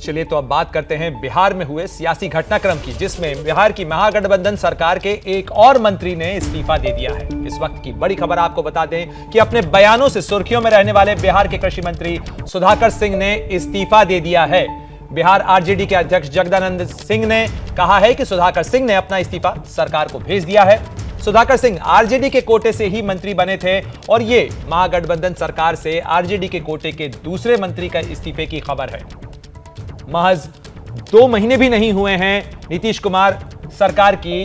चलिए तो अब बात करते हैं बिहार में हुए सियासी घटनाक्रम की, जिसमें बिहार की महागठबंधन सरकार के एक और मंत्री ने इस्तीफा दे दिया है। इस वक्त की बड़ी खबर आपको बता दें कि अपने बयानों से सुर्खियों में रहने वाले बिहार के कृषि मंत्री सुधाकर सिंह ने इस्तीफा दे दिया है। बिहार आरजेडी के अध्यक्ष जगदानंद सिंह ने कहा है कि सुधाकर सिंह ने अपना इस्तीफा सरकार को भेज दिया है। सुधाकर सिंह आरजेडी के कोटे से ही मंत्री बने थे और ये महागठबंधन सरकार से आरजेडी के कोटे के दूसरे मंत्री का इस्तीफे की खबर है। महज 2 महीने भी नहीं हुए हैं नीतीश कुमार सरकार की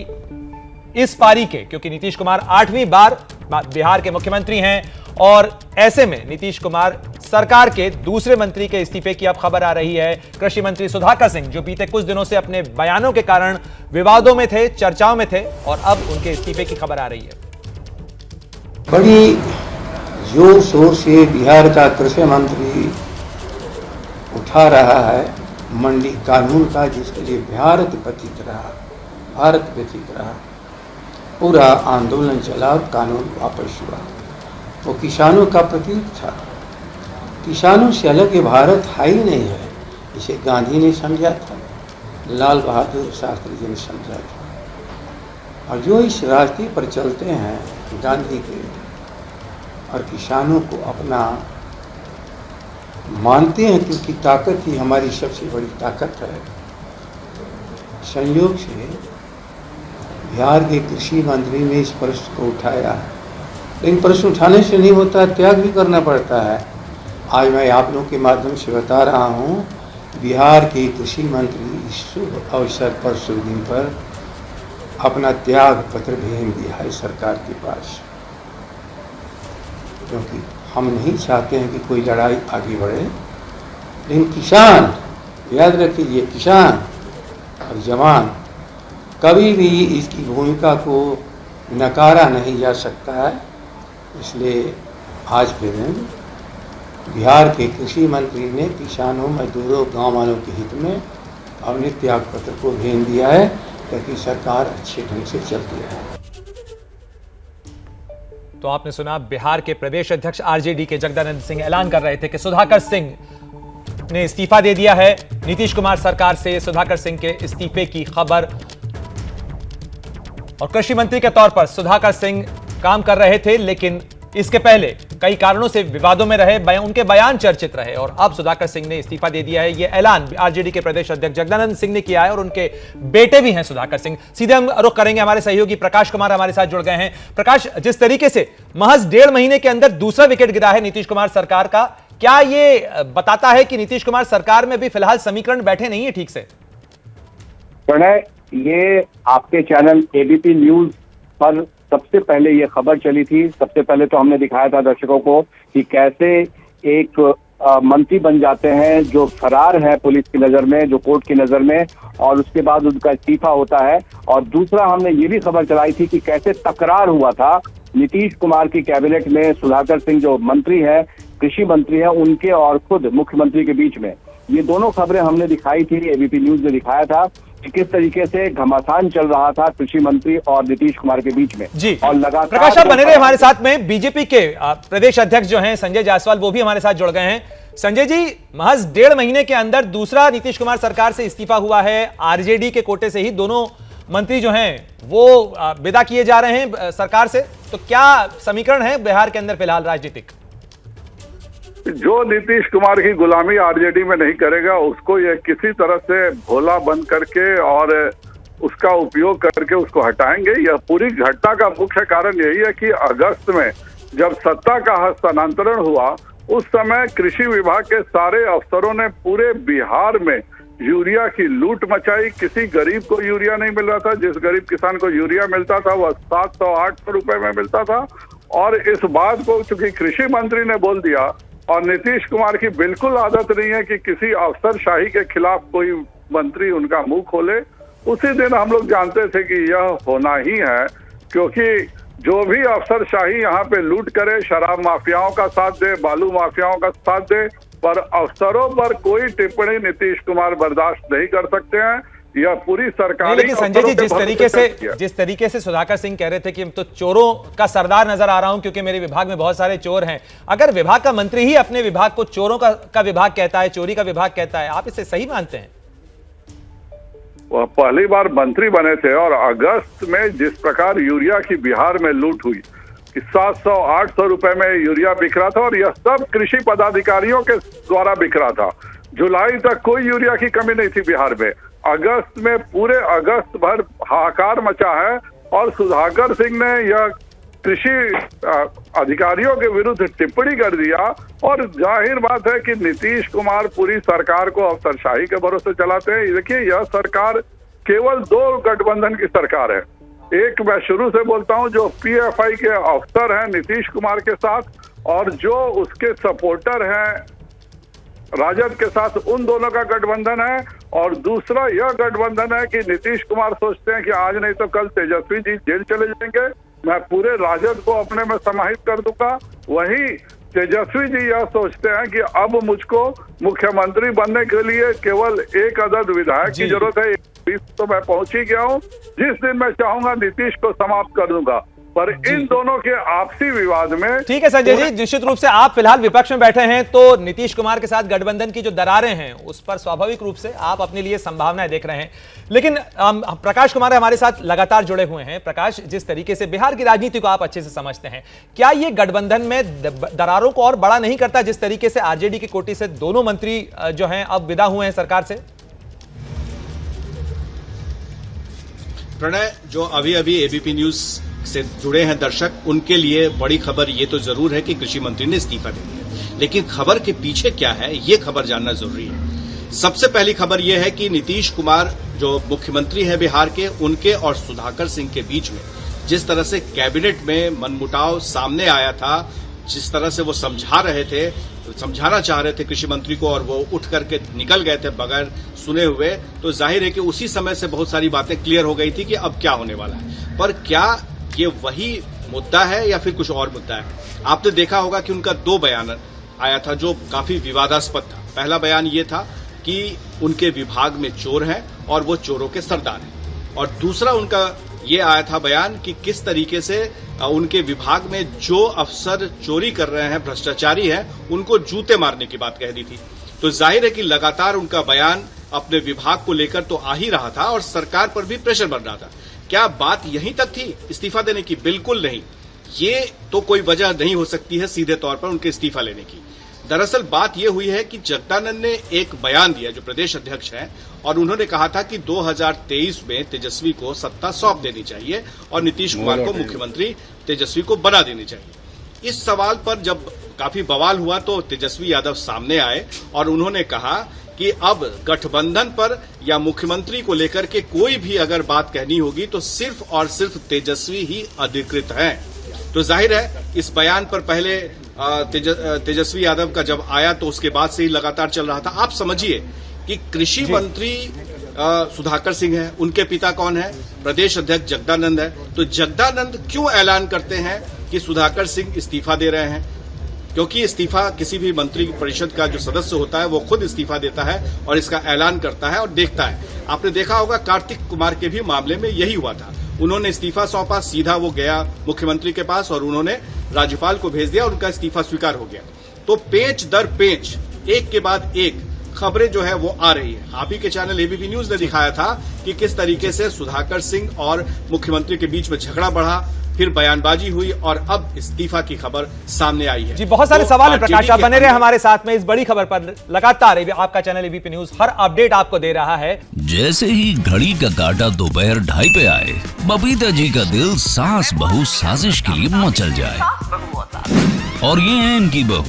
इस पारी के, क्योंकि नीतीश कुमार 8वीं बार बिहार के मुख्यमंत्री हैं और ऐसे में नीतीश कुमार सरकार के दूसरे मंत्री के इस्तीफे की अब खबर आ रही है। कृषि मंत्री सुधाकर सिंह, जो बीते कुछ दिनों से अपने बयानों के कारण विवादों में थे, चर्चाओं में थे, और अब उनके इस्तीफे की खबर आ रही है। बड़ी जोर शोर से बिहार का कृषि मंत्री उठा रहा है मंडी कानून का, जिसके लिए भारत व्यतीत रहा, पूरा आंदोलन चला और कानून वापस हुआ। वो किसानों का प्रतीक था। किसानों से अलग ये भारत है ही नहीं है, इसे गांधी ने समझा था, लाल बहादुर शास्त्री जी ने समझा था। और जो इस रास्ते पर चलते हैं गांधी के और किसानों को अपना मानते हैं, क्योंकि ताकत ही हमारी सबसे बड़ी ताकत है। संयोग से बिहार के कृषि मंत्री ने इस प्रश्न को उठाया, लेकिन प्रश्न उठाने से नहीं होता, त्याग भी करना पड़ता है। आज मैं आप लोगों के माध्यम से बता रहा हूँ, बिहार के कृषि मंत्री इस शुभ अवसर पर, शुभ दिन पर अपना त्याग पत्र भेज दिया है सरकार के पास, क्योंकि हम नहीं चाहते हैं कि कोई लड़ाई आगे बढ़े। लेकिन किसान, याद रखिए, किसान और जवान कभी भी इसकी भूमिका को नकारा नहीं जा सकता है। इसलिए आज के दिन बिहार के कृषि मंत्री ने किसानों, मजदूरों, गांव वालों के हित में अपने त्याग पत्र को भेज दिया है, ताकि सरकार अच्छे ढंग से चलती रहे। तो आपने सुना, बिहार के प्रदेश अध्यक्ष आरजेडी के जगदानंद सिंह ऐलान कर रहे थे कि सुधाकर सिंह ने इस्तीफा दे दिया है। नीतीश कुमार सरकार से सुधाकर सिंह के इस्तीफे की खबर, और कृषि मंत्री के तौर पर सुधाकर सिंह काम कर रहे थे, लेकिन इसके पहले कई कारणों से विवादों में रहे, उनके बयान चर्चित रहे, और अब सुधाकर सिंह ने इस्तीफा दे दिया है। यह ऐलान आरजेडी के प्रदेश अध्यक्ष जगदानंद सिंह ने किया है और उनके बेटे भी हैं सुधाकर सिंह। सीधे हम रुख करेंगे, हमारे सहयोगी प्रकाश कुमार हमारे साथ जुड़ गए हैं। प्रकाश, जिस तरीके से महज 1.5 महीने के अंदर दूसरा विकेट गिरा है नीतीश कुमार सरकार का, क्या ये बताता है कि नीतीश कुमार सरकार में भी फिलहाल समीकरण बैठे नहीं है ठीक से? प्रणय, ये आपके चैनल एबीपी न्यूज पर सबसे पहले ये खबर चली थी। सबसे पहले तो हमने दिखाया था दर्शकों को कि कैसे एक मंत्री बन जाते हैं जो फरार है पुलिस की नजर में, जो कोर्ट की नजर में, और उसके बाद उनका इस्तीफा होता है। और दूसरा हमने ये भी खबर चलाई थी कि कैसे तकरार हुआ था नीतीश कुमार की कैबिनेट में सुधाकर सिंह जो मंत्री है, कृषि मंत्री है, उनके और खुद मुख्यमंत्री के बीच में। ये दोनों खबरें हमने दिखाई थी, एबीपी न्यूज ने दिखाया था कि किस तरीके से घमासान चल रहा था कृषि मंत्री और नीतीश कुमार के बीच में। जी, और लगातार प्रकाश आप बने रहे हमारे साथ में। बीजेपी के प्रदेश अध्यक्ष जो हैं संजय जायसवाल, वो भी हमारे साथ जुड़ गए हैं। संजय जी, महज 1.5 महीने के अंदर दूसरा नीतीश कुमार सरकार से इस्तीफा हुआ है। आरजेडी के कोटे से ही दोनों मंत्री जो हैं वो विदा किए जा रहे हैं सरकार से। तो क्या समीकरण है बिहार के अंदर फिलहाल राजनीतिक? जो नीतीश कुमार की गुलामी आरजेडी में नहीं करेगा, उसको ये किसी तरह से भोला बंद करके और उसका उपयोग करके उसको हटाएंगे। यह पूरी घटना का मुख्य कारण यही है कि अगस्त में जब सत्ता का हस्तांतरण हुआ, उस समय कृषि विभाग के सारे अफसरों ने पूरे बिहार में यूरिया की लूट मचाई। किसी गरीब को यूरिया नहीं मिल रहा था। जिस गरीब किसान को यूरिया मिलता था वह 700-800 रुपए में मिलता था। और इस बात को चूंकि कृषि मंत्री ने बोल दिया, और नीतीश कुमार की बिल्कुल आदत नहीं है कि किसी अफसरशाही के खिलाफ कोई मंत्री उनका मुंह खोले, उसी दिन हम लोग जानते थे कि यह होना ही है। क्योंकि जो भी अफसरशाही यहाँ पे लूट करे, शराब माफियाओं का साथ दे, बालू माफियाओं का साथ दे, पर अफसरों पर कोई टिप्पणी नीतीश कुमार बर्दाश्त नहीं कर सकते हैं। यह पूरी सरकार। लेकिन संजय जी, जिस तरीके से सुधाकर सिंह कह रहे थे कि हम तो चोरों का सरदार नजर आ रहा हूं क्योंकि मेरे विभाग में बहुत सारे चोर हैं, अगर विभाग का मंत्री ही अपने विभाग को चोरों का विभाग कहता है, चोरी का विभाग कहता है, आप इसे सही मानते हैं? वह पहली बार मंत्री बने थे और अगस्त में जिस प्रकार यूरिया की बिहार में लूट हुई कि 700-800 रुपए में यूरिया बिक रहा था और यह सब कृषि पदाधिकारियों के द्वारा बिक रहा था। जुलाई तक कोई यूरिया की कमी नहीं थी बिहार में। अगस्त में पूरे अगस्त भर हाहाकार मचा है और सुधाकर सिंह ने यह कृषि अधिकारियों के विरुद्ध टिप्पणी कर दिया और जाहिर बात है कि नीतीश कुमार पूरी सरकार को अफसरशाही के भरोसे चलाते हैं। देखिए, यह सरकार केवल 2 गठबंधन की सरकार है। एक, मैं शुरू से बोलता हूं, जो पीएफआई के अफसर हैं नीतीश कुमार के साथ और जो उसके सपोर्टर हैं राजद के साथ, उन दोनों का गठबंधन है। और दूसरा यह गठबंधन है कि नीतीश कुमार सोचते हैं कि आज नहीं तो कल तेजस्वी जी जेल चले जाएंगे, मैं पूरे राजद को अपने में समाहित कर दूंगा। वहीं तेजस्वी जी यह सोचते हैं कि अब मुझको मुख्यमंत्री बनने के लिए केवल एक अदद विधायक की जरूरत है, तो मैं पहुंच ही गया हूं, जिस दिन मैं चाहूंगा नीतीश को समाप्त कर दूंगा। पर इन दोनों के आपसी विवाद में, ठीक है संजय जी, निश्चित रूप से आप फिलहाल विपक्ष में बैठे हैं तो नीतीश कुमार के साथ गठबंधन की जो दरारें हैं उस पर स्वाभाविक रूप से आप अपने लिए संभावनाएं देख रहे हैं। लेकिन प्रकाश कुमार हमारे साथ लगातार जुड़े हुए हैं। प्रकाश, जिस तरीके से बिहार की राजनीति को आप अच्छे से समझते हैं, क्या ये गठबंधन में दरारों को और बड़ा नहीं करता जिस तरीके से आरजेडी की कोटी से दोनों मंत्री जो हैं अब विदा हुए हैं सरकार से? प्रणय, जो अभी अभी एबीपी न्यूज से जुड़े हैं दर्शक, उनके लिए बड़ी खबर ये तो जरूर है कि कृषि मंत्री ने इस्तीफा दे दिया, लेकिन खबर के पीछे क्या है ये खबर जानना जरूरी है। सबसे पहली खबर यह है कि नीतीश कुमार जो मुख्यमंत्री हैं बिहार के, उनके और सुधाकर सिंह के बीच में जिस तरह से कैबिनेट में मनमुटाव सामने आया था, जिस तरह से वो समझाना चाह रहे थे कृषि मंत्री को और वो उठ करके निकल गए थे बगैर सुने हुए, तो जाहिर है कि उसी समय से बहुत सारी बातें क्लियर हो गई थी कि अब क्या होने वाला है। पर क्या ये वही मुद्दा है या फिर कुछ और मुद्दा है? आपने देखा होगा कि उनका 2 बयान आया था जो काफी विवादास्पद था। पहला बयान ये था कि उनके विभाग में चोर हैं और वो चोरों के सरदार हैं, और दूसरा उनका ये आया था बयान कि किस तरीके से उनके विभाग में जो अफसर चोरी कर रहे हैं, भ्रष्टाचारी हैं, उनको जूते मारने की बात कह दी थी। तो जाहिर है कि लगातार उनका बयान अपने विभाग को लेकर तो आ ही रहा था और सरकार पर भी प्रेशर बन रहा था। क्या बात यहीं तक थी इस्तीफा देने की? बिल्कुल नहीं। ये तो कोई वजह नहीं हो सकती है सीधे तौर पर उनके इस्तीफा लेने की। दरअसल बात यह हुई है कि जगदानंद ने एक बयान दिया, जो प्रदेश अध्यक्ष हैं, और उन्होंने कहा था कि 2023 में तेजस्वी को सत्ता सौंप देनी चाहिए और नीतीश कुमार को मुख्यमंत्री तेजस्वी को बना देनी चाहिए। इस सवाल पर जब काफी बवाल हुआ तो तेजस्वी यादव सामने आए और उन्होंने कहा कि अब गठबंधन पर या मुख्यमंत्री को लेकर के कोई भी अगर बात कहनी होगी तो सिर्फ और सिर्फ तेजस्वी ही अधिकृत हैं। तो जाहिर है इस बयान पर पहले तेजस्वी यादव का जब आया तो उसके बाद से ही लगातार चल रहा था। आप समझिए कि कृषि मंत्री सुधाकर सिंह है, उनके पिता कौन है? प्रदेश अध्यक्ष जगदानंद है। तो जगदानंद क्यों ऐलान करते हैं कि सुधाकर सिंह इस्तीफा दे रहे हैं? क्योंकि इस्तीफा किसी भी मंत्री परिषद का जो सदस्य होता है वो खुद इस्तीफा देता है और इसका ऐलान करता है और देखता है। आपने देखा होगा कार्तिक कुमार के भी मामले में यही हुआ था। उन्होंने इस्तीफा सौंपा, सीधा वो गया मुख्यमंत्री के पास और उन्होंने राज्यपाल को भेज दिया, उनका इस्तीफा स्वीकार हो गया। तो पेच दर पेच, एक के बाद एक खबरें जो है वो आ रही है। आप ही के चैनल एबीपी न्यूज ने दिखाया था कि किस तरीके से सुधाकर सिंह और मुख्यमंत्री के बीच में झगड़ा बढ़ा, फिर बयानबाजी हुई और अब इस्तीफा की खबर सामने आई है। जी, बहुत सारे सवाल हैं प्रकाश, आप बने रहे हमारे साथ में इस बड़ी खबर पर। लगातार आपका चैनल एबीपी न्यूज हर अपडेट आपको दे रहा है। जैसे ही घड़ी का काटा दोपहर 2:30 पे आए, बबीता जी का दिल सास बहू साजिश के लिए मचल जाए। और ये है इनकी बहू,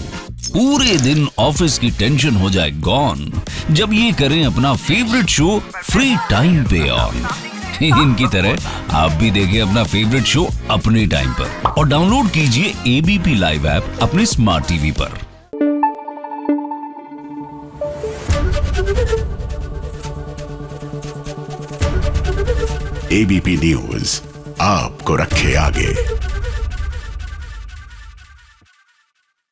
पूरे दिन ऑफिस की टेंशन हो जाए गॉन जब ये करें अपना फेवरेट शो फ्री टाइम पे ऑन। इनकी तरह आप भी देखें अपना फेवरेट शो अपने टाइम पर और डाउनलोड कीजिए एबीपी लाइव ऐप अपने स्मार्ट टीवी पर। एबीपी न्यूज आपको रखे आगे।